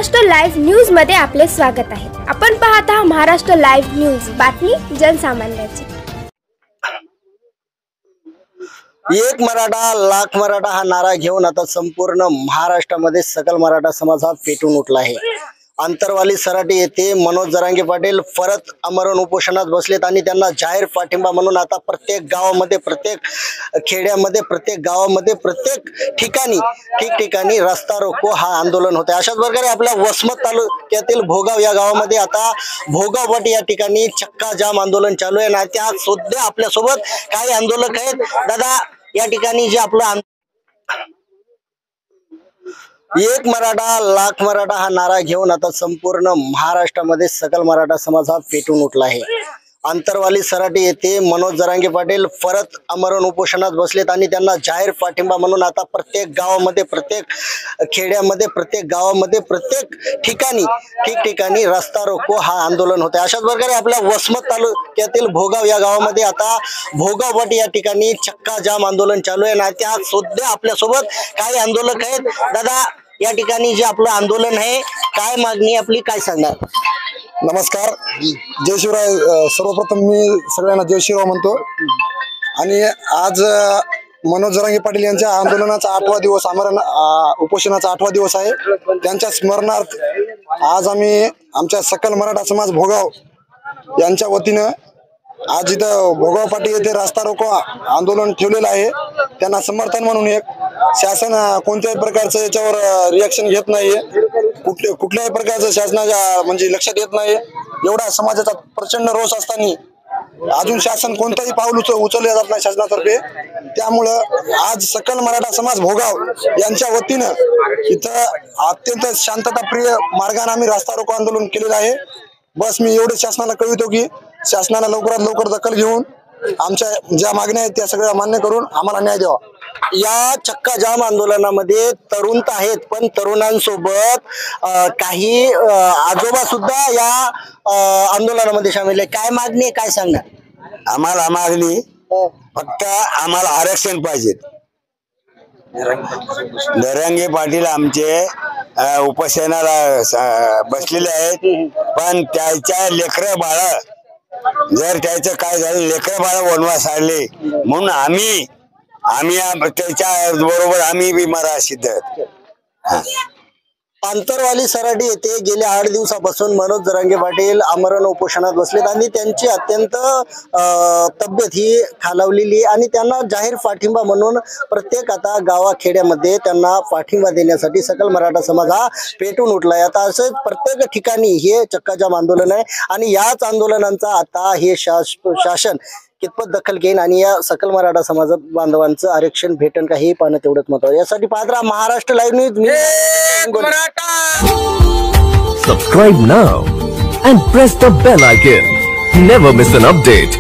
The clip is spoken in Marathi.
महाराष्ट्र लाईव्ह न्यूज मध्ये आपले स्वागत आहे। आपण पाहत आहात महाराष्ट्र लाईव्ह न्यूज, बातमी जनसामान्याची। एक मराठा लाख मराठा हा नारा घेऊन आता संपूर्ण महाराष्ट्रामध्ये सकल मराठा समाज हा पेटून उठला आहे। अंतरवाली सराटी येथे मनोज जरांगे पाटील परत आमरण उपोषणात बसलेत आणि त्यांना जाहीर पाठिंबा म्हणून आता प्रत्येक गावामध्ये, प्रत्येक खेड्यामध्ये, प्रत्येक गावामध्ये, प्रत्येक ठिकाणी रस्ता रोको हा आंदोलन होते। अशाच प्रकारे आपल्या वसमत तालुक्यातील भोगाव या गावामध्ये आता भोगाव पाटी या ठिकाणी चक्का जाम आंदोलन चालू आहे। आणि त्या सुद्धा आपल्या सोबत काही आंदोलक आहेत। दादा, या ठिकाणी जे आपलं एक मराठा लाख मराठा हा नारा घेऊन आता संपूर्ण महाराष्ट्रामध्ये सकल मराठा समाज हा पेटून उठला आहे। अंतरवाली सराटी येथे मनोज जरांगे पाटील परत आमरण उपोषणात बसलेत आणि त्यांना जाहीर पाठिंबा म्हणून आता प्रत्येक गावामध्ये, प्रत्येक खेड्यामध्ये, प्रत्येक गावामध्ये, प्रत्येक ठिकाणी रस्ता रोको हा आंदोलन होते। अशाच प्रकारे आपल्या वसमत तालुक्यातील भोगाव या गावामध्ये आता भोगाव पाटी या ठिकाणी चक्का जाम आंदोलन चालू आहे। आणि त्या सुद्धा आपल्या सोबत काही आंदोलक आहेत। दादा, या ठिकाणी जे आपलं आंदोलन आहे, काय मागणी आपली, काय सांगणार? नमस्कार, जय शिवराय। सर्वप्रथम मी सगळ्यांना जय शिवराय म्हणतो। आणि आज मनोज जरांगे पाटील यांच्या आंदोलनाचा 8वा दिवस, आमरण उपोषणाचा 8वा दिवस आहे। त्यांच्या स्मरणार्थ आज आम्ही आमच्या सकल मराठा समाज भोगाव यांच्या वतीनं आज इथं भोगाव पाटी येथे रस्ता रोको आंदोलन ठेवलेलं आहे। त्यांना समर्थन म्हणून एक शासन कोणत्याही प्रकारचं याच्यावर रिएक्शन घेत नाहीये, कुठल्याही प्रकारचं शासनाच्या म्हणजे लक्षात येत नाही। एवढा समाजाचा प्रचंड रोष असताना अजून शासन कोणताही पाऊल उचलले जात नाही शासनातर्फे। त्यामुळं आज सकल मराठा समाज भोगाव यांच्या वतीनं इथं अत्यंत शांतताप्रिय मार्गाने आम्ही रस्ता रोको आंदोलन केलेलं आहे। बस मी एवढे शासनाला कळवितो की शासनाला लवकरात लवकर दखल घेऊन आमच्या ज्या मागण्या आहेत त्या सगळ्या मान्य करून आम्हाला न्याय द्यावा। या चक्का जाम आंदोलनामध्ये तरुण तर आहेत, पण तरुणांसोबत काही आजोबा सुद्धा या आंदोलनामध्ये सामील आहे। काय मागणी आहे, काय सांगणार? आम्हाला मागणी फक्त आम्हाला आरक्षण पाहिजे। जरांगे पाटील आमचे उपोषणाला बसलेले आहेत, पण त्याच्या लेकर बाळ जर त्याचं काय झालं, लेकर बाळ वनवास आले म्हणून आम्ही त्याच्या बरोबर आम्ही बी मरा सिद्ध। अंतरवाली सराटी येथे गेल्या 8 दिवसापासून मनोज जरांगे पाटील आमरण उपोषणात बसलेत आणि त्यांची अत्यंत तब्येत ही खालावलेली आणि त्यांना जाहीर पाठिंबा म्हणून प्रत्येक आता गावाखेड्यामध्ये त्यांना पाठिंबा देण्यासाठी सकल मराठा समाज हा पेटून उठलाय। आता असं प्रत्येक ठिकाणी हे चक्काजाम आंदोलन आहे आणि याच आंदोलनांचा आता हे शासन कितपत दखल घेईन आणि या सकल मराठा समाज बांधवांचं आरक्षण भेटन का हे पाहणं तेवढंच महत्त्वाचं। यासाठी पाहत राहा Maharashtra live news. Subscribe now and press the bell icon. Never miss an update.